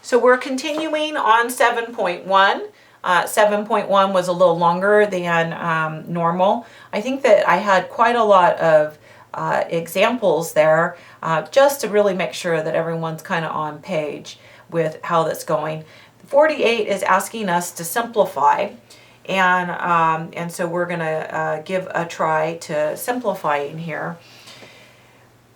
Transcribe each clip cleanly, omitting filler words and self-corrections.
So we're continuing on 7.1. 7.1 was a little longer than normal. I think that I had quite a lot of examples there just to really make sure that everyone's kind of on page with how that's going. 48 is asking us to simplify, and so we're going to give a try to simplifying here.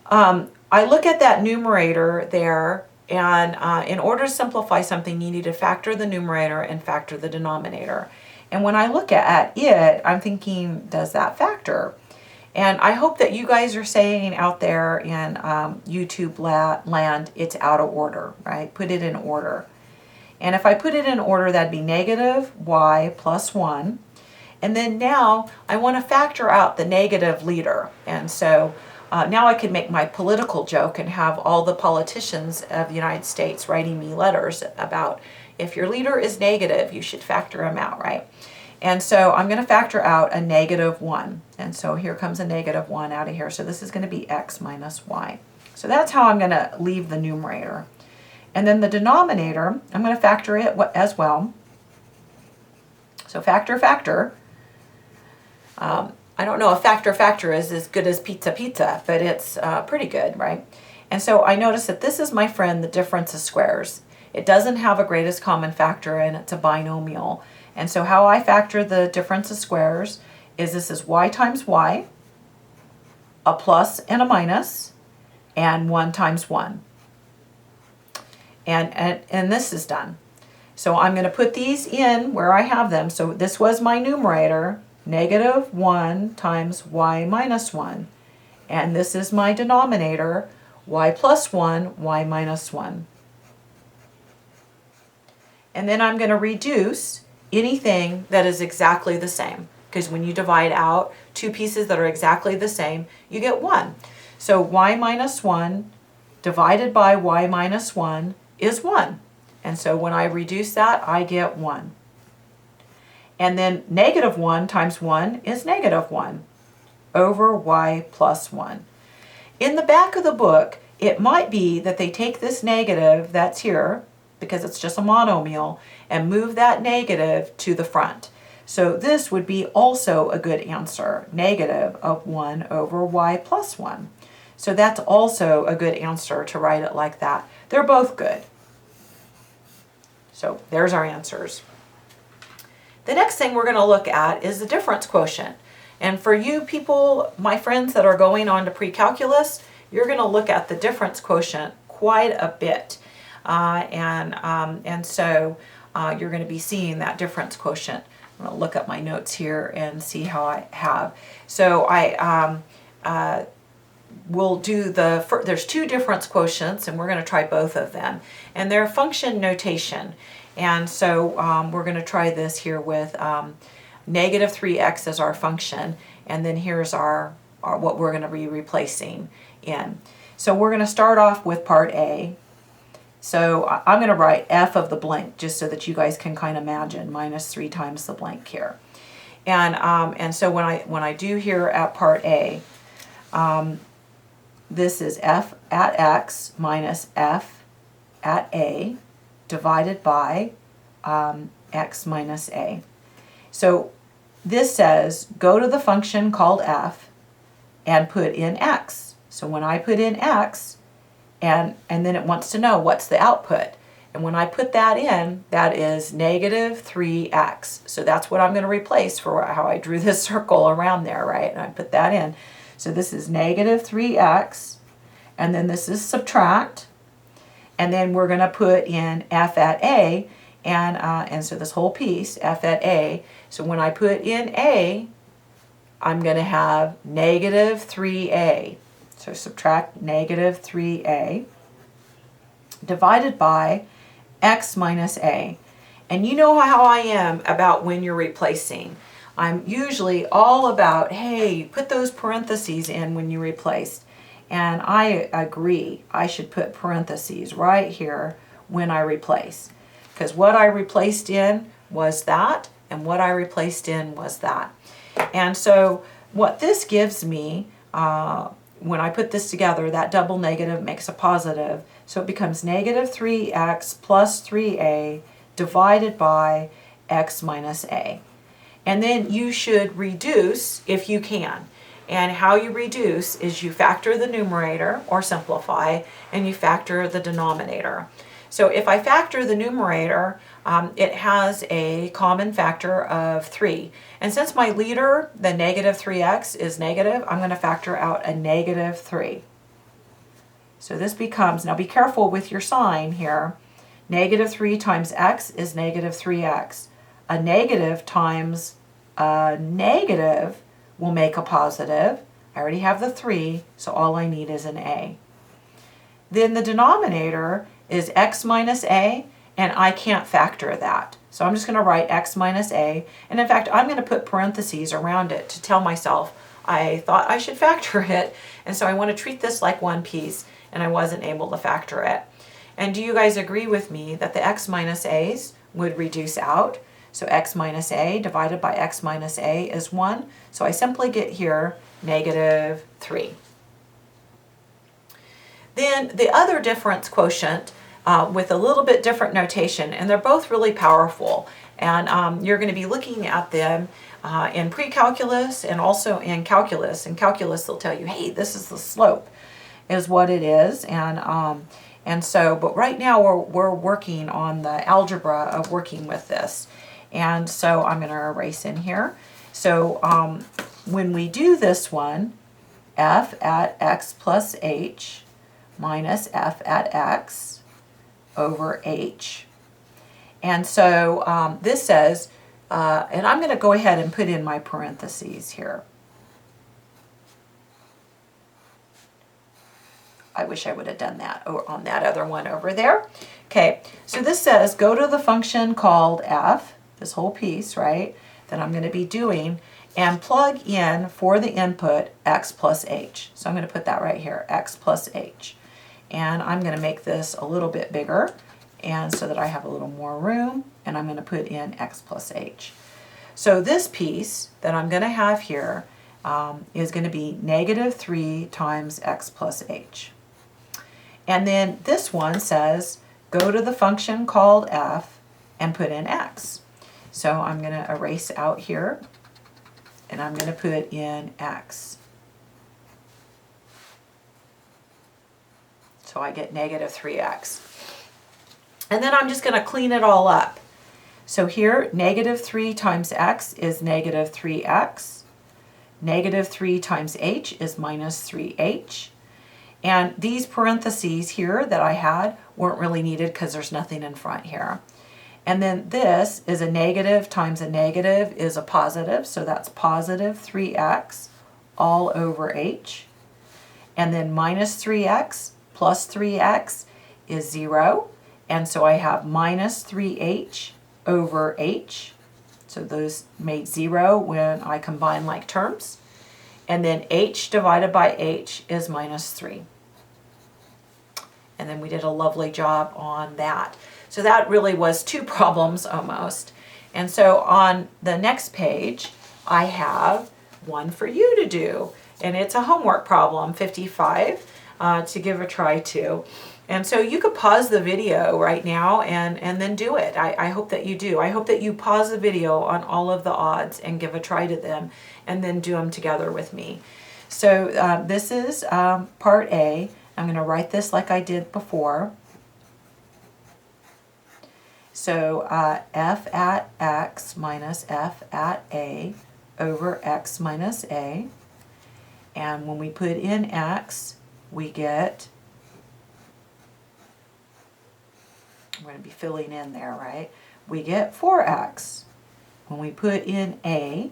I look at that numerator there, and in order to simplify something, you need to factor the numerator and factor the denominator. And when I look at it, I'm thinking, does that factor? And I hope that you guys are saying out there in YouTube land, it's out of order, right? Put it in order. And if I put it in order, that'd be negative y plus 1. And then now I want to factor out the negative leader. And so now I could make my political joke and have all the politicians of the United States writing me letters about if your leader is negative, you should factor him out, right? And so I'm going to factor out a negative 1. And so here comes a negative 1 out of here. So this is going to be x minus y. So that's how I'm going to leave the numerator. And then the denominator, I'm going to factor it as well. So factor. I don't know if factor is as good as pizza, but it's pretty good, right? And so I notice that this is my friend, the difference of squares. It doesn't have a greatest common factor, and it's a binomial. And so how I factor the difference of squares is this is y times y, a plus and a minus, and 1 times 1. And this is done. So I'm going to put these in where I have them. So this was my numerator, negative 1 times y minus 1. And this is my denominator, y plus 1, y minus 1. And then I'm going to reduce anything that is exactly the same. Because when you divide out two pieces that are exactly the same, you get 1. So y minus 1 divided by y minus 1 is 1. And so when I reduce that, I get 1. And then negative 1 times 1 is negative 1 over y plus 1. In the back of the book, it might be that they take this negative that's here, because it's just a monomial, and move that negative to the front. So this would be also a good answer, negative of 1 over y plus 1. So that's also a good answer to write it like that. They're both good. So there's our answers. The next thing we're going to look at is the difference quotient. And for you people, my friends that are going on to pre-calculus, you're going to look at the difference quotient quite a bit. And so you're going to be seeing that difference quotient. I'm going to look up my notes here and see how I have. So we'll do there's two difference quotients, and we're going to try both of them. And they're function notation. And so we're going to try this here with negative 3x as our function, and then here's our what we're going to be replacing in. So we're going to start off with part A. So I'm going to write f of the blank just so that you guys can kind of imagine, minus 3 times the blank here. And so when I do here at part A, this is f at x minus f at a divided by x minus a. So this says go to the function called f and put in x. So when I put in x, and then it wants to know what's the output. And when I put that in, that is negative 3x. So that's what I'm going to replace for how I drew this circle around there, right? And I put that in. So this is negative 3x, and then this is subtract, and then we're going to put in f at a, and so this whole piece, f at a. So when I put in a, I'm going to have negative 3a. So subtract negative 3a divided by x minus a. And you know how I am about when you're replacing. I'm usually all about, hey, put those parentheses in when you replace. And I agree, I should put parentheses right here when I replace. Because what I replaced in was that, and what I replaced in was that. And so what this gives me, when I put this together, that double negative makes a positive. So it becomes negative 3x plus 3a divided by x minus a. And then you should reduce if you can. And how you reduce is you factor the numerator or simplify, and you factor the denominator. So if I factor the numerator, it has a common factor of 3. And since my leader, the negative 3x, is negative, I'm going to factor out a negative 3. So this becomes, now be careful with your sign here, negative 3 times x is negative 3x. A negative times a negative will make a positive. I already have the 3, so all I need is an a. Then the denominator is x minus a, and I can't factor that. So I'm just going to write x minus a, and in fact I'm going to put parentheses around it to tell myself I thought I should factor it, and so I want to treat this like one piece, and I wasn't able to factor it. And do you guys agree with me that the x minus a's would reduce out? So x minus a divided by x minus a is 1. So I simply get here negative 3. Then the other difference quotient with a little bit different notation, and they're both really powerful. And you're going to be looking at them in pre-calculus and also in calculus. In calculus, they'll tell you, hey, this is the slope, is what it is. And so, but right now we're working on the algebra of working with this. And so I'm going to erase in here. So when we do this one, f at x plus h minus f at x over h. And so this says, and I'm going to go ahead and put in my parentheses here. I wish I would have done that on that other one over there. Okay, so this says go to the function called f, this whole piece, right, that I'm going to be doing, and plug in for the input x plus h. So I'm going to put that right here, x plus h. And I'm going to make this a little bit bigger, and so that I have a little more room, and I'm going to put in x plus h. So this piece that I'm going to have here is going to be negative 3 times x plus h. And then this one says go to the function called f and put in x. So I'm going to erase out here, and I'm going to put in x. So I get negative 3x. And then I'm just going to clean it all up. So here, negative 3 times x is negative 3x. Negative 3 times h is minus 3h. And these parentheses here that I had weren't really needed because there's nothing in front here. And then this is a negative times a negative is a positive, so that's positive 3x all over h. And then minus 3x plus 3x is 0. And so I have minus 3h over h. So those made 0 when I combine like terms. And then h divided by h is minus 3. And then we did a lovely job on that. So that really was 2 problems almost. And so on the next page, I have one for you to do. And it's a homework problem, 55, to give a try to. And so you could pause the video right now and then do it. I hope that you do. I hope that you pause the video on all of the odds and give a try to them and then do them together with me. So this is part A. I'm going to write this like I did before. So f at x minus f at a over x minus a. And when we put in x, we get, I'm going to be filling in there, right? We get 4x. When we put in a,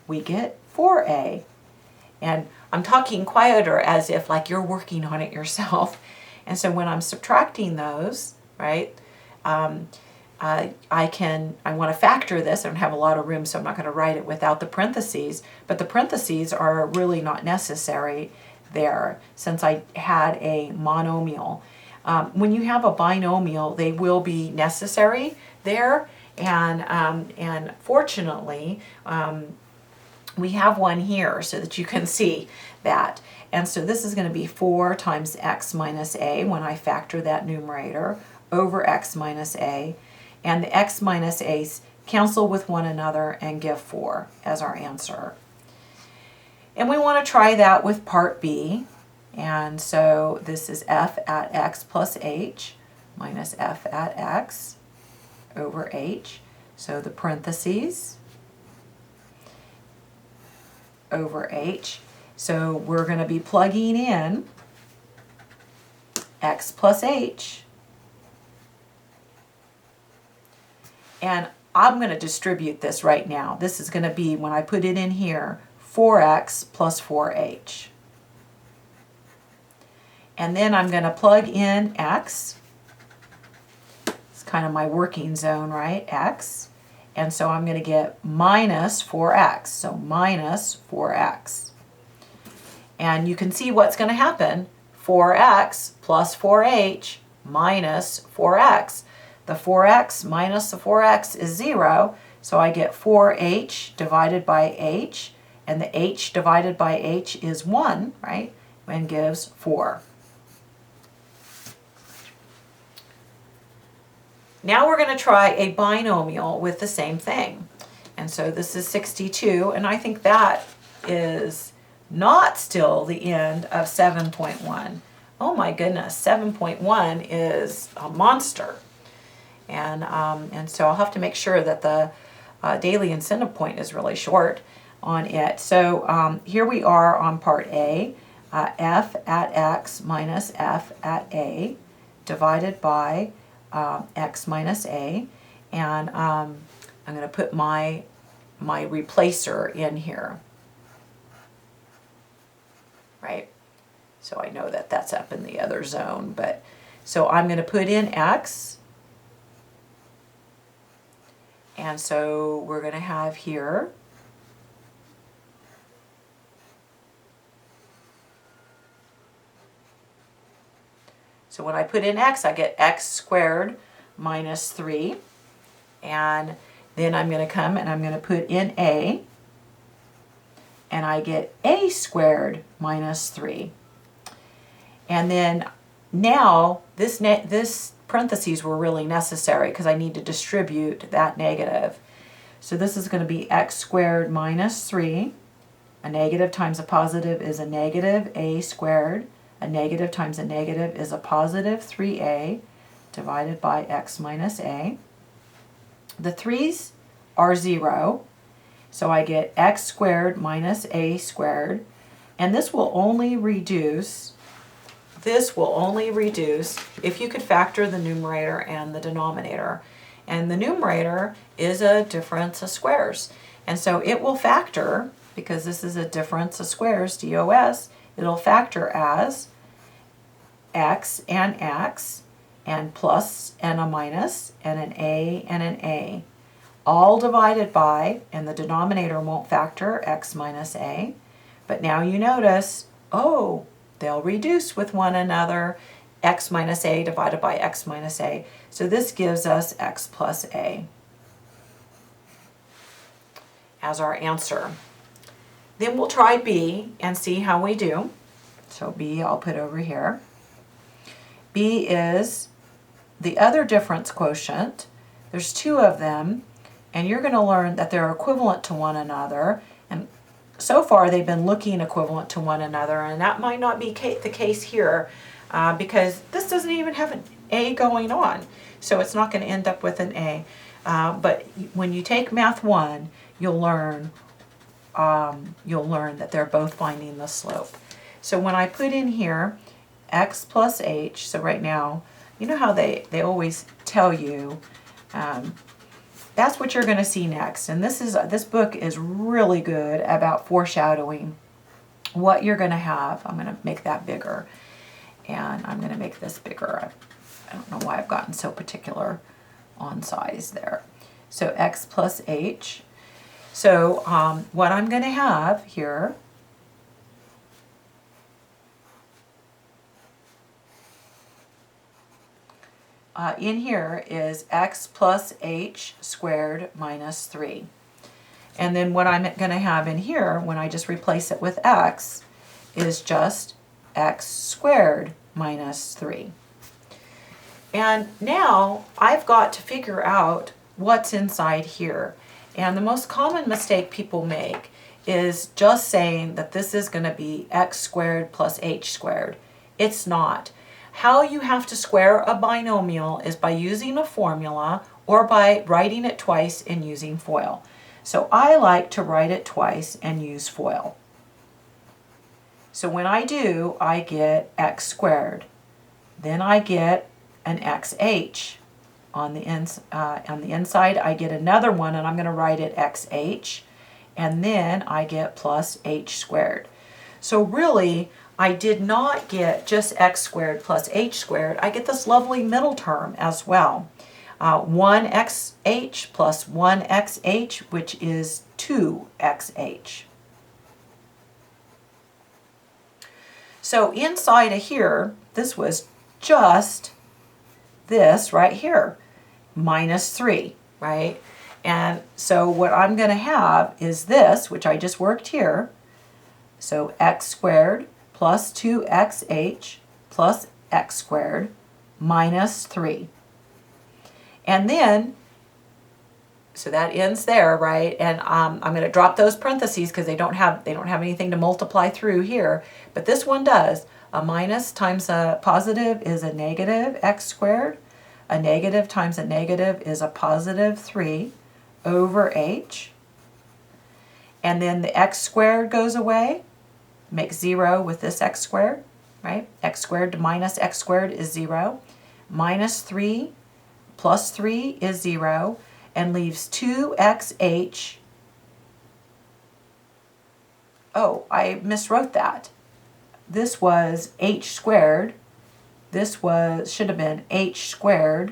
we get 4a. And I'm talking quieter as if like you're working on it yourself. And so when I'm subtracting those, right, I want to factor this. I don't have a lot of room, so I'm not going to write it without the parentheses. But the parentheses are really not necessary there since I had a monomial. When you have a binomial, they will be necessary there. And fortunately, we have one here so that you can see that. And so this is going to be 4 times x minus a when I factor that numerator over x minus a. And the x minus a's cancel with one another and give 4 as our answer. And we want to try that with part B. And so this is f at x plus h minus f at x over h. So the parentheses over h. So we're going to be plugging in x plus h. And I'm going to distribute this right now. This is going to be, when I put it in here, 4x plus 4h. And then I'm going to plug in x. It's kind of my working zone, right? X. And so I'm going to get minus 4x. So minus 4x. And you can see what's going to happen. 4x plus 4h minus 4x. The 4x minus the 4x is 0. So I get 4h divided by h. And the h divided by h is 1, right? And gives 4. Now we're going to try a binomial with the same thing. And so this is 62, and I think that is not still the end of 7.1. Oh my goodness, 7.1 is a monster. And so I'll have to make sure that the daily incentive point is really short on it. So here we are on part A, f at x minus f at a divided by x minus a, and I'm going to put my replacer in here, right? So I know that that's up in the other zone, but so I'm going to put in x, and so we're going to have here so when I put in x, I get x squared minus 3. And then I'm going to come and I'm going to put in a. And I get a squared minus 3. And then now this parentheses were really necessary because I need to distribute that negative. So this is going to be x squared minus 3. A negative times a positive is a negative a squared. A negative times a negative is a positive 3a divided by x minus a. The 3's are 0, so I get x squared minus a squared, and this will only reduce if you could factor the numerator and the denominator. And the numerator is a difference of squares. And so it will factor, because this is a difference of squares, DOS, it'll factor as x and plus and a minus and an a, all divided by, and the denominator won't factor, x minus a. But now you notice, oh, they'll reduce with one another, x minus a divided by x minus a. So this gives us x plus a as our answer. Then we'll try B and see how we do. So B I'll put over here. B is the other difference quotient. There's 2 of them, and you're going to learn that they're equivalent to one another. And so far they've been looking equivalent to one another, and that might not be the case here because this doesn't even have an A going on. So it's not going to end up with an A. But when you take Math 1, you'll learn that they're both finding the slope. So when I put in here x plus h, so right now, you know how they always tell you, that's what you're going to see next. And this book is really good about foreshadowing what you're going to have. I'm going to make that bigger, and I'm going to make this bigger. I don't know why I've gotten so particular on size there. So x plus h. So what I'm going to have here in here is x plus h squared minus 3. And then what I'm going to have in here, when I just replace it with x, is just x squared minus 3. And now I've got to figure out what's inside here. And the most common mistake people make is just saying that this is going to be x squared plus h squared. It's not. How you have to square a binomial is by using a formula or by writing it twice and using FOIL. So I like to write it twice and use FOIL. So when I do, I get x squared. Then I get an xh. On the inside, I get another one, and I'm going to write it xh. And then I get plus h squared. So really, I did not get just x squared plus h squared. I get this lovely middle term as well. 1xh plus 1xh, which is 2xh. So inside of here, this was just this right here, minus 3, right? And so what I'm going to have is this, which I just worked here. So x squared plus 2xh plus x squared minus 3. And then, so that ends there, right? And I'm going to drop those parentheses because they don't have anything to multiply through here. But this one does. A minus times a positive is a negative x squared. A negative times a negative is a positive 3 over h. And then the x squared goes away. Make 0 with this x squared, right? X squared minus x squared is 0. Minus 3 plus 3 is 0, and leaves 2xh. Oh, I miswrote that. This was h squared. This should have been h squared.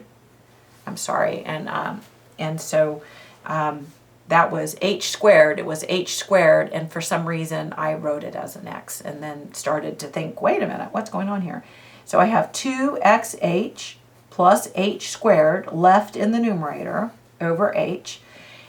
I'm sorry, and so that was h squared. It was h squared, and for some reason I wrote it as an x, and then started to think, wait a minute, what's going on here? So I have 2xh plus h squared left in the numerator over h,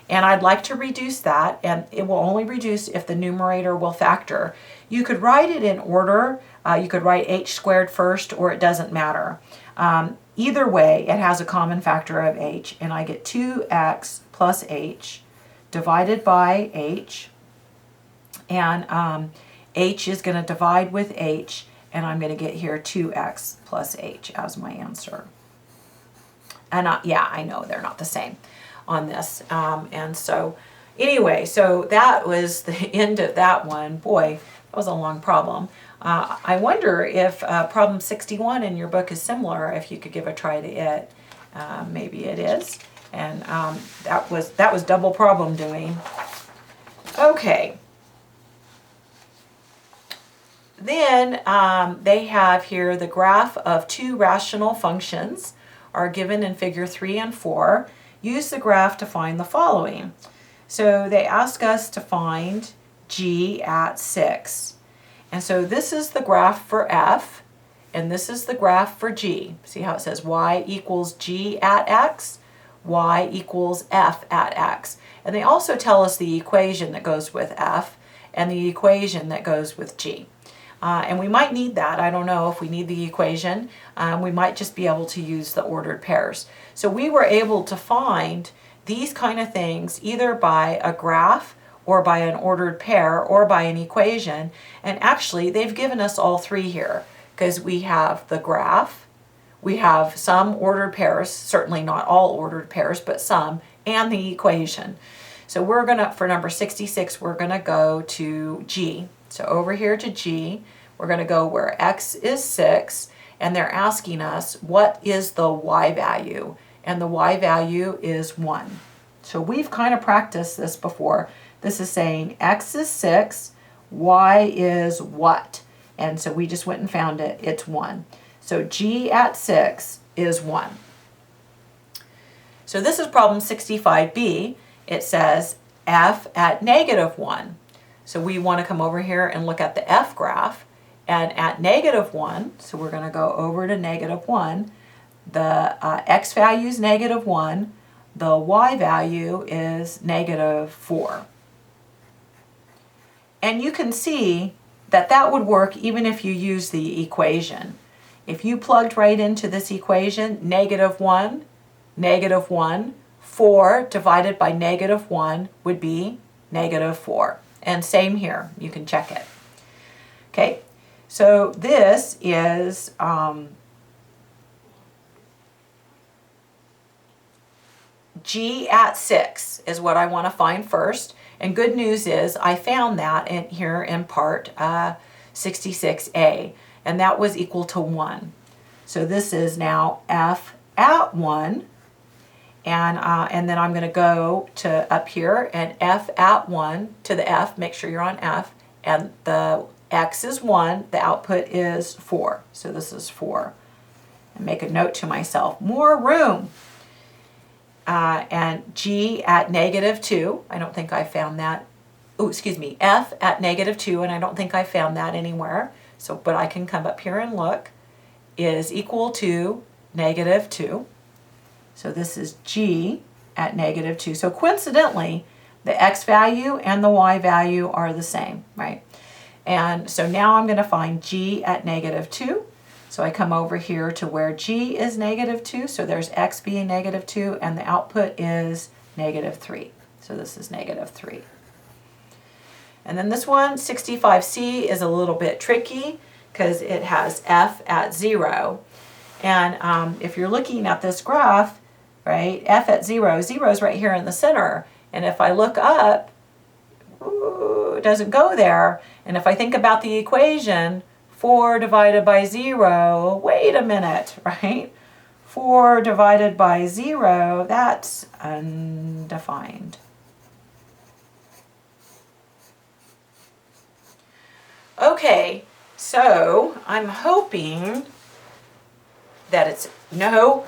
and I'd like to reduce that, and it will only reduce if the numerator will factor. You could write it in order. You could write h squared first, or it doesn't matter. Either way, it has a common factor of h, and I get 2x plus h divided by h, and h is going to divide with h, and I'm going to get here 2x plus h as my answer. And yeah, I know they're not the same on this. And so anyway, so that was the end of that one. Boy, that was a long problem. I wonder if problem 61 in your book is similar, if you could give a try to it. Maybe it is. And that was double problem doing. Okay. Then they have here the graph of two rational functions are given in figure 3 and 4. Use the graph to find the following. So they ask us to find g at 6. And so this is the graph for f, and this is the graph for g. See how it says y equals g at x, y equals f at x. And they also tell us the equation that goes with f and the equation that goes with g. And we might need that. I don't know if we need the equation. We might just be able to use the ordered pairs. So we were able to find these kind of things either by a graph or by an ordered pair or by an equation. And actually, they've given us all three here because we have the graph, we have some ordered pairs, certainly not all ordered pairs, but some, and the equation. So we're going to, for number 66, we're going to go to G. So over here to G, we're going to go where x is 6, and they're asking us what is the y value, and the y value is 1. So we've kind of practiced this before. This is saying x is 6, y is what? And so we just went and found it. It's 1. So G at 6 is 1. So this is problem 65b. It says f at -1. So we want to come over here and look at the f graph. And at -1, so we're going to go over to -1, the x value is -1, the y value is -4. And you can see that that would work even if you use the equation. If you plugged right into this equation, -1, -1, 4 divided by -1 would be -4. And same here, you can check it. Okay, so this is G at 6 is what I want to find first. And good news is I found that here in part 66A, and that was equal to 1. So this is now F at 1, and then I'm going to go to up here and F at 1 to the F, make sure you're on F, and the X is 1, the output is 4. So this is 4. And make a note to myself, more room. And G at -2, I don't think I found that. Oh, excuse me, F at -2, and I don't think I found that anywhere. So, but I can come up here and look, is equal to -2. So this is G at -2. So coincidentally, the X value and the Y value are the same, right? And so now I'm going to find G at -2. So I come over here to where G is -2, so there's X being -2, and the output is -3. So this is -3. And then this one, 65C, is a little bit tricky because it has F at 0. And if you're looking at this graph, right, F at 0, 0 is right here in the center. And if I look up, ooh, it doesn't go there. And if I think about the equation, 4 divided by 0, wait a minute, right? 4 divided by 0, that's undefined. Okay, so I'm hoping that it's no.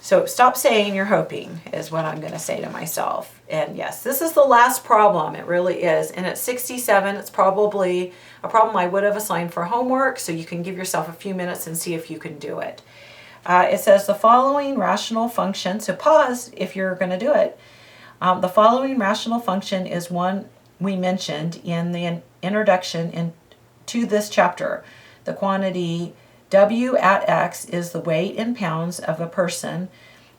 So stop saying you're hoping is what I'm going to say to myself. And yes, this is the last problem. It really is. And at 67, it's probably a problem I would have assigned for homework, so you can give yourself a few minutes and see if you can do it. It says the following rational function, so pause if you're going to do it. The following rational function is one we mentioned in the introduction to this chapter. The quantity W at X is the weight in pounds of a person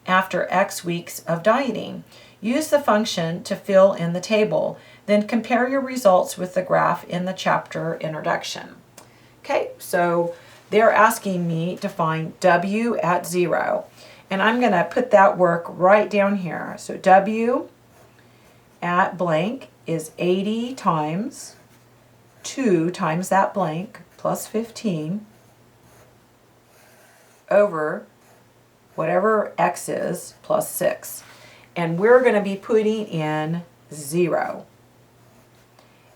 after X weeks of dieting. Use the function to fill in the table. Then compare your results with the graph in the chapter introduction. Okay, so they're asking me to find W at 0. And I'm going to put that work right down here. So W at blank is 80 times 2 times that blank plus 15 over whatever X is plus 6. And we're going to be putting in 0.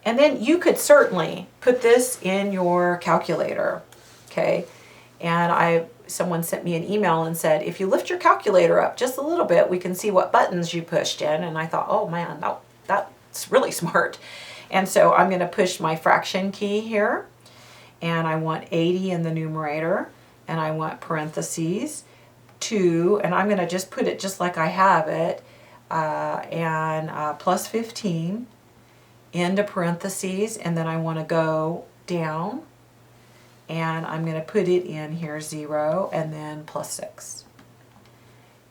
And then you could certainly put this in your calculator, okay? And someone sent me an email and said, if you lift your calculator up just a little bit, we can see what buttons you pushed in. And I thought, oh man, that's really smart. And so I'm going to push my fraction key here, and I want 80 in the numerator, and I want parentheses 2, and I'm going to just put it just like I have it, and plus 15 into parentheses, and then I want to go down, and I'm going to put it in here 0, and then plus 6.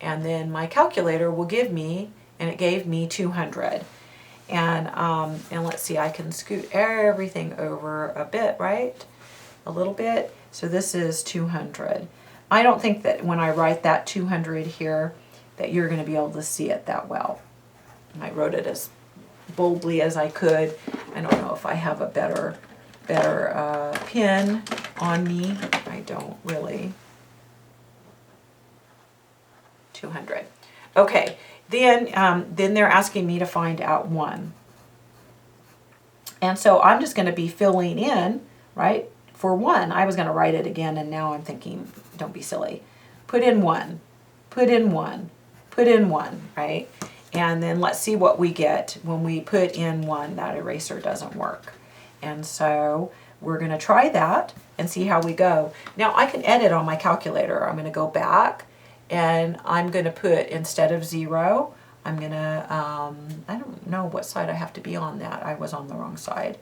And then my calculator will give me, and it gave me 200. And let's see, I can scoot everything over a bit, right? A little bit. So this is 200. I don't think that when I write that 200 here that you're going to be able to see it that well. I wrote it as boldly as I could. I don't know if I have a better pen on me. I don't really. 200. Okay, then they're asking me to find out 1. And so I'm just going to be filling in, right? For 1, I was going to write it again, and now I'm thinking, don't be silly. Put in 1, put in 1, put in 1, right? And then let's see what we get when we put in 1. That eraser doesn't work. And so we're going to try that and see how we go. Now I can edit on my calculator. I'm going to go back, and I'm going to put, instead of 0, I'm going to, I don't know what side I have to be on that. I was on the wrong side.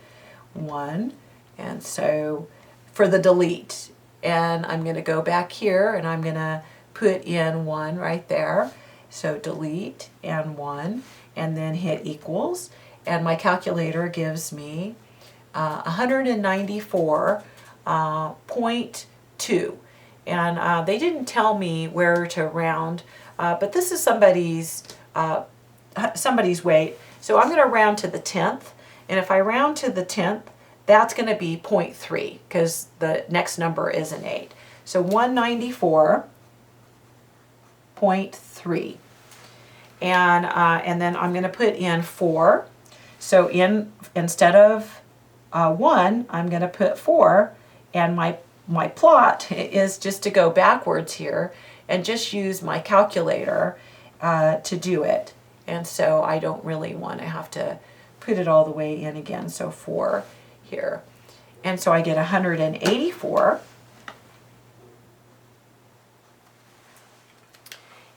1. And so for the delete, and I'm going to go back here and I'm going to put in 1 right there. So delete and 1, and then hit equals, and my calculator gives me 194.2. And they didn't tell me where to round, but this is somebody's weight. So I'm going to round to the 10th, and if I round to the 10th, that's going to be 0.3 because the next number is an 8. So 194.3. And then I'm going to put in 4. So instead of 1, I'm going to put 4, and my plot is just to go backwards here and just use my calculator to do it. And so I don't really want to have to put it all the way in again. So 4 here. And so I get 184.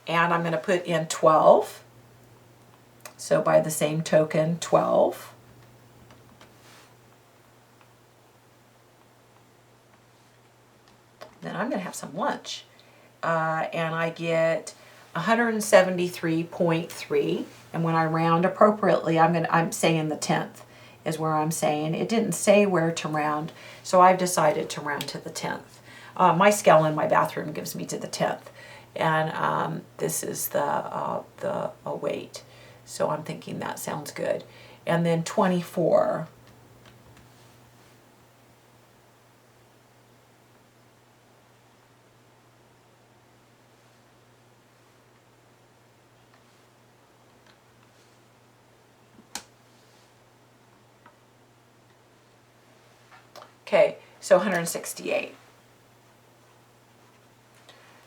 And I'm going to put in 12. So by the same token, 12. Then I'm going to have some lunch. And I get 173.3. And when I round appropriately, I'm saying the 10th is where I'm saying. It didn't say where to round, so I've decided to round to the 10th. My scale in my bathroom gives me to the 10th. And this is the weight. So I'm thinking that sounds good. And then 24. Okay, so 168.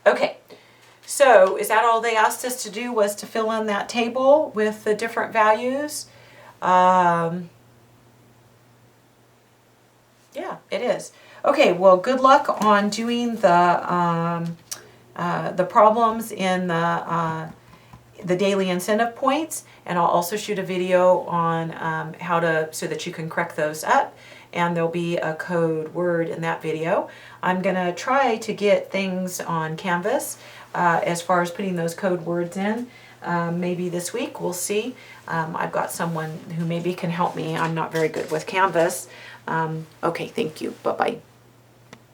Okay. So is that all they asked us to do, was to fill in that table with the different values? Yeah, it is. Okay, well, good luck on doing the problems in the daily incentive points, and I'll also shoot a video on how to, so that you can correct those up, and there'll be a code word in that video. I'm gonna try to get things on Canvas as far as putting those code words in. Maybe this week, we'll see. I've got someone who maybe can help me. I'm not very good with Canvas. Okay, thank you. Bye-bye.